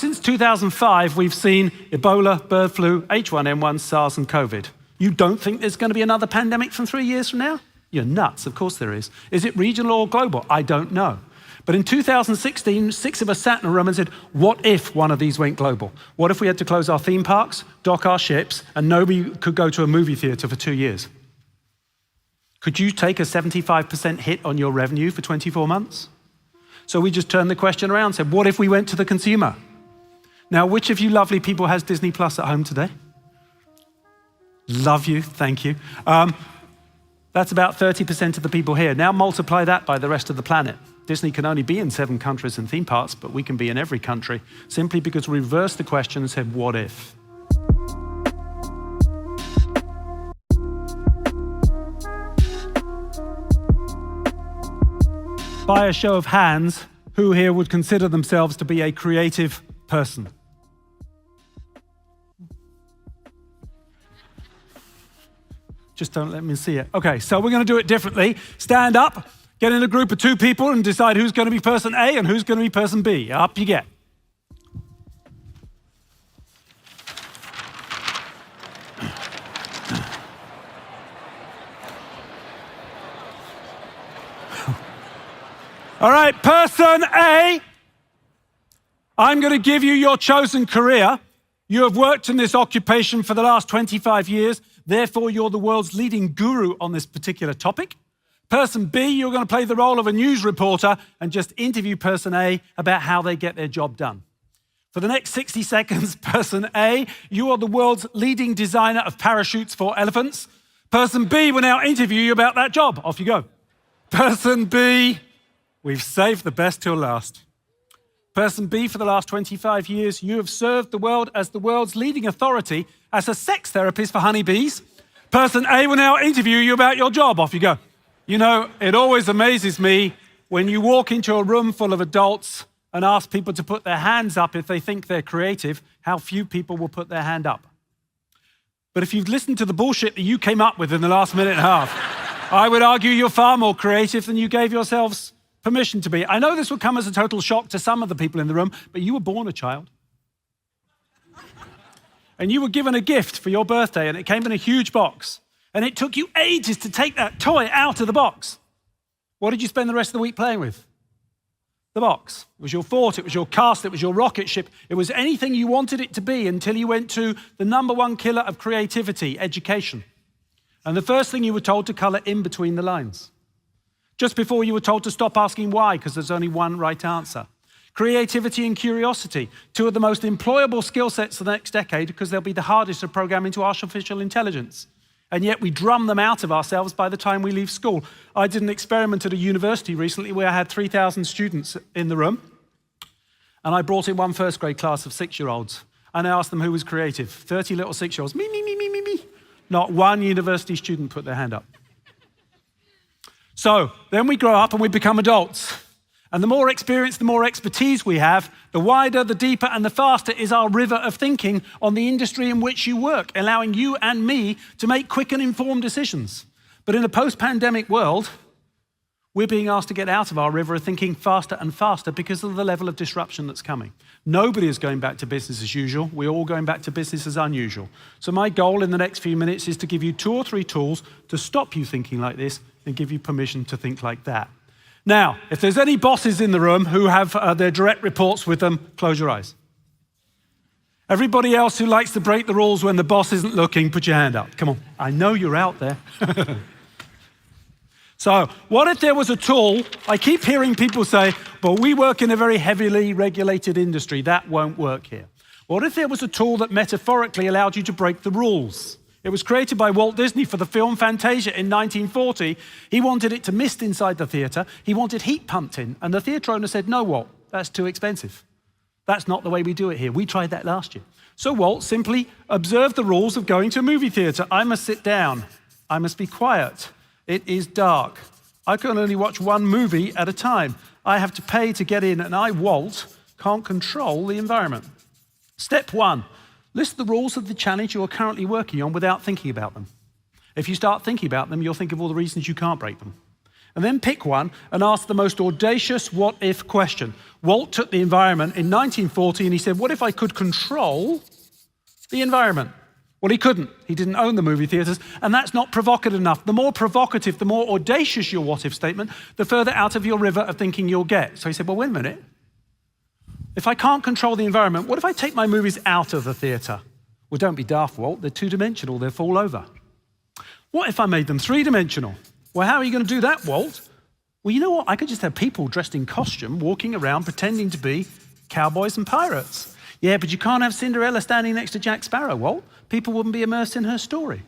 since 2005, we've seen Ebola, bird flu, H1N1, SARS, and COVID. You don't think there's going to be another pandemic from 3 years from now? You're nuts, of course there is. Is it regional or global? I don't know. But in 2016, 6 of us sat in a room and said, what if one of these went global? What if we had to close our theme parks, dock our ships, and nobody could go to a movie theater for 2 years? Could you take a 75% hit on your revenue for 24 months? So we just turned the question around and said, what if we went to the consumer? Now, which of you lovely people has Disney Plus at home today? Love you, thank you. That's about 30% of the people here. Now multiply that by the rest of the planet. Disney can only be in 7 countries and theme parks, but we can be in every country, simply because we reversed the question and said, what if? By a show of hands, who here would consider themselves to be a creative person? Just don't let me see it. Okay, so we're going to do it differently. Stand up, get in a group of 2 people and decide who's going to be person A and who's going to be person B. Up you get. All right, person A, I'm going to give you your chosen career. You have worked in this occupation for the last 25 years. Therefore, you're the world's leading guru on this particular topic. Person B, you're going to play the role of a news reporter and just interview person A about how they get their job done. For the next 60 seconds, person A, you are the world's leading designer of parachutes for elephants. Person B will now interview you about that job. Off you go. Person B, we've saved the best till last. Person B, for the last 25 years, you have served the world as the world's leading authority as a sex therapist for honeybees. Person A will now interview you about your job. Off you go. You know, it always amazes me when you walk into a room full of adults and ask people to put their hands up if they think they're creative, how few people will put their hand up. But if you've listened to the bullshit that you came up with in the last minute and a half, I would argue you're far more creative than you gave yourselves permission to be. I know this will come as a total shock to some of the people in the room, but you were born a child. And you were given a gift for your birthday, and it came in a huge box. And it took you ages to take that toy out of the box. What did you spend the rest of the week playing with? The box. It was your fort, it was your castle, it was your rocket ship. It was anything you wanted it to be until you went to the #1 killer of creativity, education. And the first thing you were told to color in between the lines. Just before you were told to stop asking why, because there's only one right answer. Creativity and curiosity, 2 of the most employable skill sets for the next decade, because they'll be the hardest to program into artificial intelligence. And yet we drum them out of ourselves by the time we leave school. I did an experiment at a university recently where I had 3,000 students in the room, and I brought in one first grade class of 6-year-olds, and I asked them who was creative. 30 little 6-year-olds, me, me, me, me, me, me. Not one university student put their hand up. So then we grow up and we become adults. And the more experience, the more expertise we have, the wider, the deeper, and the faster is our river of thinking on the industry in which you work, allowing you and me to make quick and informed decisions. But in a post-pandemic world, we're being asked to get out of our river of thinking faster and faster because of the level of disruption that's coming. Nobody is going back to business as usual. We're all going back to business as unusual. So my goal in the next few minutes is to give you 2 or 3 tools to stop you thinking like this and give you permission to think like that. Now, if there's any bosses in the room who have their direct reports with them, close your eyes. Everybody else who likes to break the rules when the boss isn't looking, put your hand up. Come on, I know you're out there. So, what if there was a tool? I keep hearing people say, but we work in a very heavily regulated industry. That won't work here. What if there was a tool that metaphorically allowed you to break the rules? It was created by Walt Disney for the film Fantasia in 1940. He wanted it to mist inside the theater. He wanted heat pumped in. And the theater owner said, no, Walt, that's too expensive. That's not the way we do it here. We tried that last year. So Walt simply observed the rules of going to a movie theater. I must sit down. I must be quiet. It is dark. I can only watch one movie at a time. I have to pay to get in, and I, Walt, can't control the environment. Step 1. List the rules of the challenge you are currently working on without thinking about them. If you start thinking about them, you'll think of all the reasons you can't break them. And then pick one and ask the most audacious what-if question. Walt took the environment in 1940 and he said, what if I could control the environment? Well, he couldn't. He didn't own the movie theaters, and that's not provocative enough. The more provocative, the more audacious your what-if statement, the further out of your river of thinking you'll get. So he said, well, wait a minute. If I can't control the environment, what if I take my movies out of the theater? Well, don't be daft, Walt. They're two-dimensional. They'll fall over. What if I made them three-dimensional? Well, how are you going to do that, Walt? Well, you know what? I could just have people dressed in costume walking around pretending to be cowboys and pirates. Yeah, but you can't have Cinderella standing next to Jack Sparrow, Walt. People wouldn't be immersed in her story.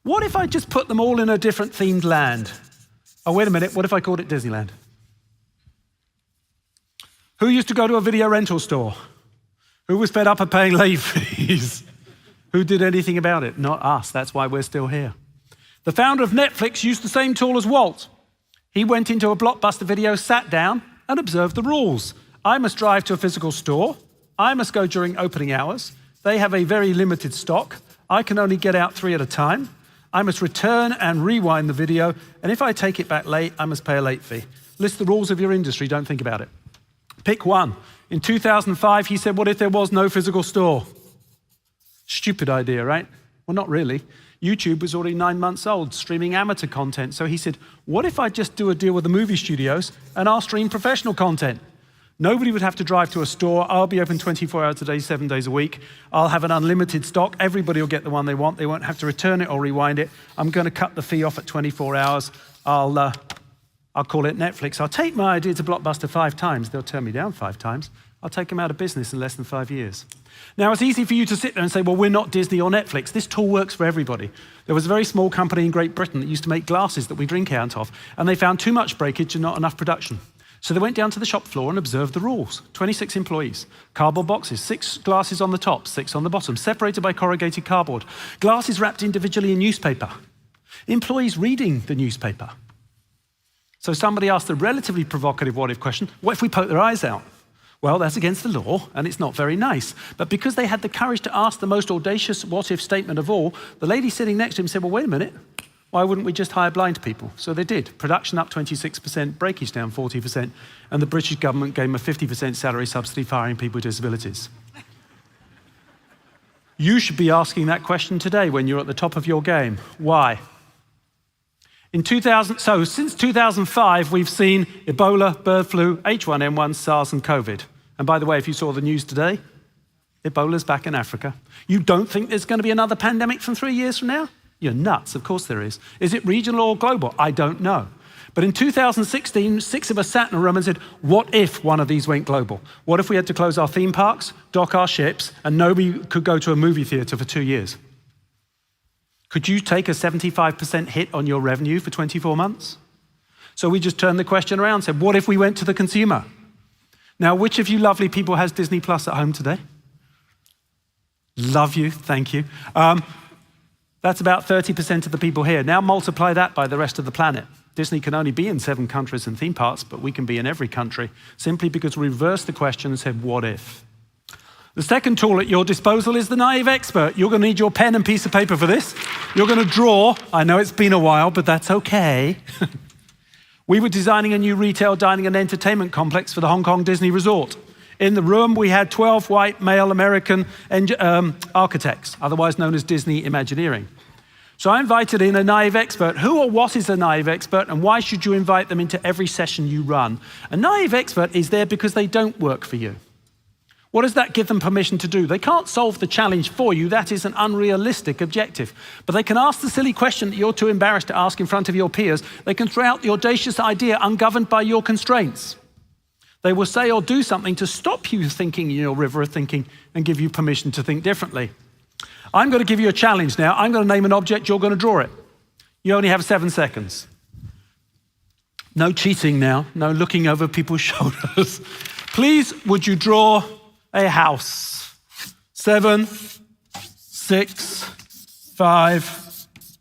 What if I just put them all in a different themed land? Oh, wait a minute. What if I called it Disneyland? Who used to go to a video rental store? Who was fed up of paying late fees? Who did anything about it? Not us. That's why we're still here. The founder of Netflix used the same tool as Walt. He went into a Blockbuster video, sat down, and observed the rules. I must drive to a physical store. I must go during opening hours. They have a very limited stock. I can only get out 3 at a time. I must return and rewind the video. And if I take it back late, I must pay a late fee. List the rules of your industry. Don't think about it. Pick one. In 2005, he said, what if there was no physical store? Stupid idea, right? Well, not really. YouTube was already 9 months old, streaming amateur content. So he said, what if I just do a deal with the movie studios and I'll stream professional content? Nobody would have to drive to a store. I'll be open 24 hours a day, 7 days a week. I'll have an unlimited stock. Everybody will get the one they want. They won't have to return it or rewind it. I'm going to cut the fee off at 24 hours. I'll call it Netflix. I'll take my idea to Blockbuster 5 times. They'll turn me down 5 times. I'll take them out of business in less than 5 years. Now, it's easy for you to sit there and say, well, we're not Disney or Netflix. This tool works for everybody. There was a very small company in Great Britain that used to make glasses that we drink out of, and they found too much breakage and not enough production. So they went down to the shop floor and observed the rules. 26 employees, cardboard boxes, 6 glasses on the top, 6 on the bottom, separated by corrugated cardboard, glasses wrapped individually in newspaper, employees reading the newspaper. So somebody asked a relatively provocative what-if question, what if we poke their eyes out? Well, that's against the law, and it's not very nice. But because they had the courage to ask the most audacious what-if statement of all, the lady sitting next to him said, well, wait a minute. Why wouldn't we just hire blind people? So they did. Production up 26%, breakage down 40%, and the British government gave them a 50% salary subsidy for hiring people with disabilities. You should be asking that question today when you're at the top of your game. Why? Since 2005, we've seen Ebola, bird flu, H1N1, SARS, and COVID. And by the way, if you saw the news today, Ebola's back in Africa. You don't think there's going to be another pandemic from 3 years from now? You're nuts. Of course there is. Is it regional or global? I don't know. But in 2016, 6 of us sat in a room and said, what if one of these went global? What if we had to close our theme parks, dock our ships, and nobody could go to a movie theater for 2 years? Could you take a 75% hit on your revenue for 24 months? So we just turned the question around and said, what if we went to the consumer? Now, which of you lovely people has Disney Plus at home today? Love you, thank you. That's about 30% of the people here. Now multiply that by the rest of the planet. Disney can only be in 7 countries and theme parks, but we can be in every country, simply because we reversed the question and said, what if? The second tool at your disposal is the naive expert. You're going to need your pen and piece of paper for this. You're going to draw. I know it's been a while, but that's okay. We were designing a new retail, dining, and entertainment complex for the Hong Kong Disney Resort. In the room, we had 12 white male American architects, otherwise known as Disney Imagineering. So I invited in a naive expert. Who or what is a naive expert, and why should you invite them into every session you run? A naive expert is there because they don't work for you. What does that give them permission to do? They can't solve the challenge for you. That is an unrealistic objective. But they can ask the silly question that you're too embarrassed to ask in front of your peers. They can throw out the audacious idea ungoverned by your constraints. They will say or do something to stop you thinking in your river of thinking and give you permission to think differently. I'm going to give you a challenge now. I'm going to name an object. You're going to draw it. You only have 7 seconds. No cheating now. No looking over people's shoulders. Please, would you draw a house? 7, 6, 5,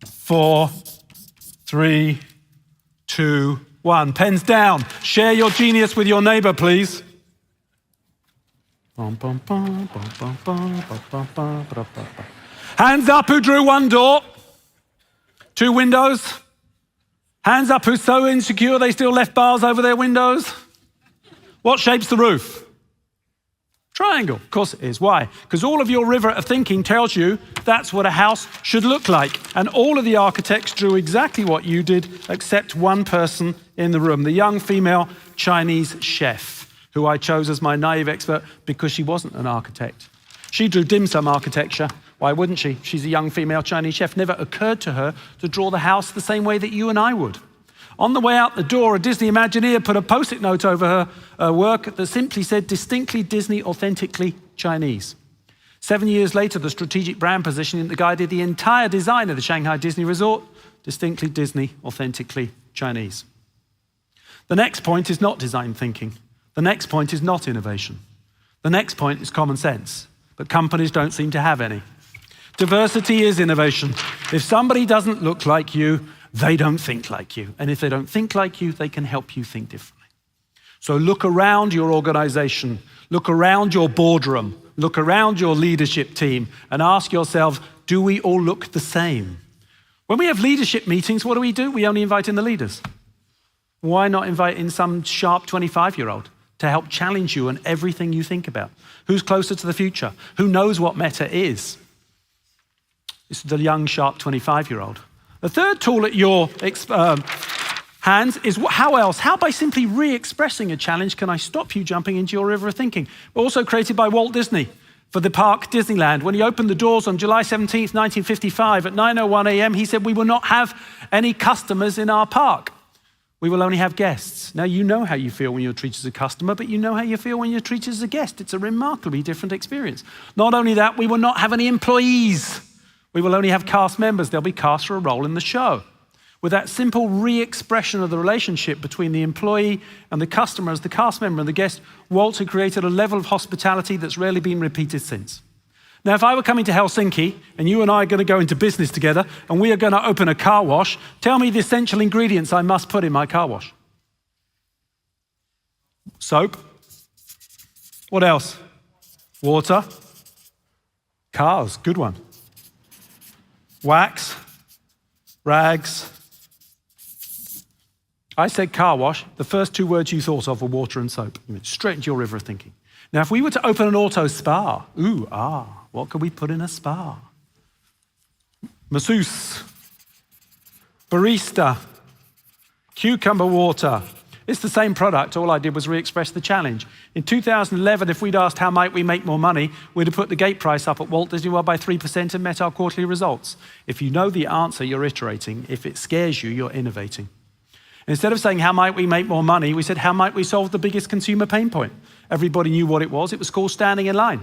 4, 3, 2, 1. Pens down. Share your genius with your neighbor, please. Hands up who drew 1 door, 2 windows, Hands up who's so insecure they still left bars over their windows. What shape's the roof? Triangle. Of course it is. Why? Because all of your river of thinking tells you that's what a house should look like. And all of the architects drew exactly what you did, except one person in the room, the young female Chinese chef, who I chose as my naive expert because she wasn't an architect. She drew dim sum architecture. Why wouldn't she? She's a young female Chinese chef. Never occurred to her to draw the house the same way that you and I would. On the way out the door, a Disney Imagineer put a post-it note over her work that simply said, distinctly Disney, authentically Chinese. 7 years later, the strategic brand positioning that guided the entire design of the Shanghai Disney Resort, distinctly Disney, authentically Chinese. The next point is not design thinking. The next point is not innovation. The next point is common sense, but companies don't seem to have any. Diversity is innovation. If somebody doesn't look like you, they don't think like you. And if they don't think like you, they can help you think differently. So look around your organization, look around your boardroom, look around your leadership team and ask yourselves, do we all look the same? When we have leadership meetings, what do? We only invite in the leaders. Why not invite in some sharp 25-year-old to help challenge you on everything you think about? Who's closer to the future? Who knows what meta is? It's the young, sharp 25-year-old. The third tool at your hands is how else? How by simply re-expressing a challenge can I stop you jumping into your river of thinking? Also created by Walt Disney for the park Disneyland. When he opened the doors on July 17th, 1955 at 9:01 a.m., he said, we will not have any customers in our park. We will only have guests. Now, you know how you feel when you're treated as a customer, but you know how you feel when you're treated as a guest. It's a remarkably different experience. Not only that, we will not have any employees. We will only have cast members. They'll be cast for a role in the show. With that simple re-expression of the relationship between the employee and the customer as the cast member and the guest, Walt had created a level of hospitality that's rarely been repeated since. Now, if I were coming to Helsinki and you and I are going to go into business together and we are going to open a car wash, tell me the essential ingredients I must put in my car wash. Soap. What else? Water. Cars, good one. Wax, rags. I said car wash. The first two words you thought of were water and soap. You went straight into your river of thinking. Now, if we were to open an auto spa, what could we put in a spa? Masseuse, barista, cucumber water. It's the same product. All I did was re-express the challenge. In 2011, if we'd asked how might we make more money, we'd have put the gate price up at Walt Disney World by 3% and met our quarterly results. If you know the answer, you're iterating. If it scares you, you're innovating. Instead of saying, how might we make more money, we said, how might we solve the biggest consumer pain point? Everybody knew what it was. It was called standing in line.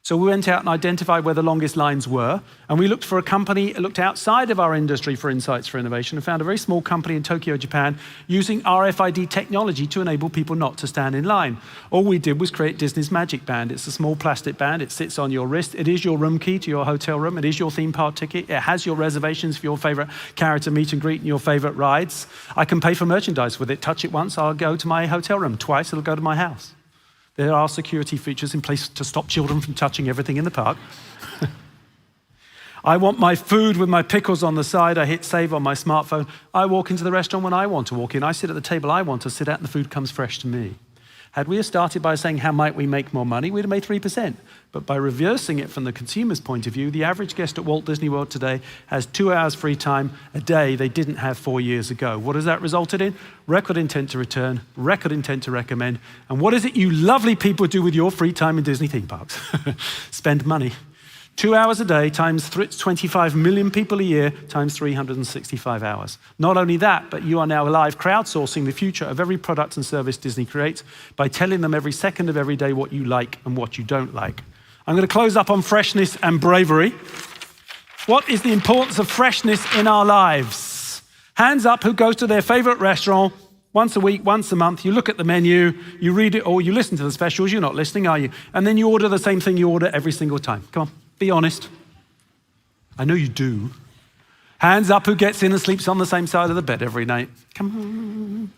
So we went out and identified where the longest lines were, and we looked for a company that looked outside of our industry for insights for innovation and found a very small company in Tokyo, Japan, using RFID technology to enable people not to stand in line. All we did was create Disney's Magic Band. It's a small plastic band. It sits on your wrist. It is your room key to your hotel room. It is your theme park ticket. It has your reservations for your favorite character meet and greet and your favorite rides. I can pay for merchandise with it. Touch it once, I'll go to my hotel room. Twice, it'll go to my house. There are security features in place to stop children from touching everything in the park. I want my food with my pickles on the side. I hit save on my smartphone. I walk into the restaurant when I want to walk in. I sit at the table I want to sit at and the food comes fresh to me. Had we started by saying, how might we make more money? We'd have made 3%. But by reversing it from the consumer's point of view, the average guest at Walt Disney World today has 2 hours free time a day they didn't have 4 years ago. What has that resulted in? Record intent to return, record intent to recommend. And what is it you lovely people do with your free time in Disney theme parks? Spend money. 2 hours a day times 25 million people a year times 365 hours. Not only that, but you are now live crowdsourcing the future of every product and service Disney creates by telling them every second of every day what you like and what you don't like. I'm going to close up on freshness and bravery. What is the importance of freshness in our lives? Hands up who goes to their favorite restaurant once a week, once a month. You look at the menu, you read it, or you listen to the specials. You're not listening, are you? And then you order the same thing you order every single time. Come on. Be honest. I know you do. Hands up who gets in and sleeps on the same side of the bed every night. Come on.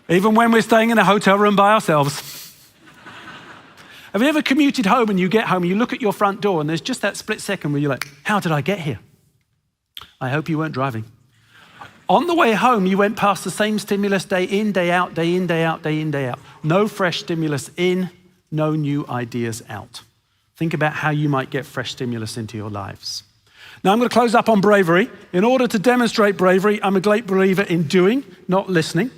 Even when we're staying in a hotel room by ourselves. Have you ever commuted home and you get home and you look at your front door and there's just that split second where you're like, how did I get here? I hope you weren't driving. On the way home, you went past the same stimulus day in, day out, day in, day out, day in, day out. No fresh stimulus in, no new ideas out. Think about how you might get fresh stimulus into your lives. Now, I'm going to close up on bravery. In order to demonstrate bravery, I'm a great believer in doing, not listening.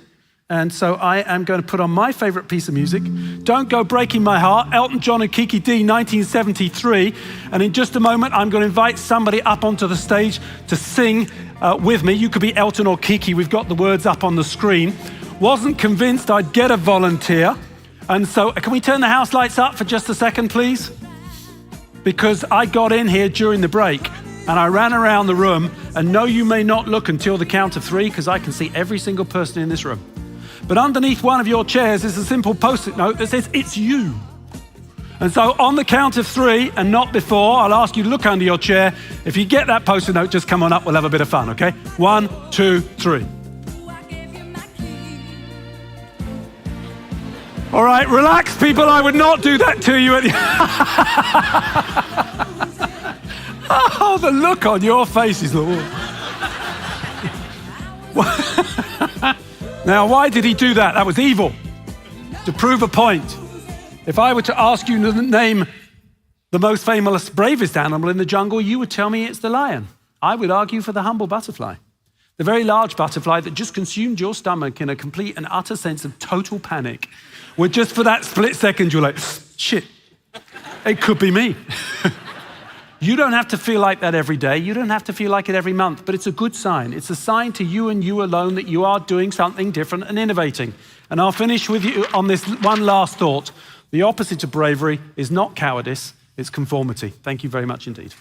And so I am going to put on my favorite piece of music, Don't Go Breaking My Heart, Elton John and Kiki Dee, 1973. And in just a moment, I'm going to invite somebody up onto the stage to sing with me. You could be Elton or Kiki. We've got the words up on the screen. Wasn't convinced I'd get a volunteer. And so can we turn the house lights up for just a second, please? Because I got in here during the break and I ran around the room, and no, you may not look until the count of 3 because I can see every single person in this room. But underneath one of your chairs is a simple post-it note that says, it's you. And so on the count of 3 and not before, I'll ask you to look under your chair. If you get that post-it note, just come on up, we'll have a bit of fun, okay? 1, 2, 3. All right, relax, people. I would not do that to you. Oh, the look on your faces. Now, why did he do that? That was evil, to prove a point. If I were to ask you to name the most famous, bravest animal in the jungle, you would tell me it's the lion. I would argue for the humble butterfly, the very large butterfly that just consumed your stomach in a complete and utter sense of total panic, where just for that split second, you're like, shit, it could be me. You don't have to feel like that every day. You don't have to feel like it every month, but it's a good sign. It's a sign to you and you alone that you are doing something different and innovating. And I'll finish with you on this one last thought. The opposite of bravery is not cowardice, it's conformity. Thank you very much indeed.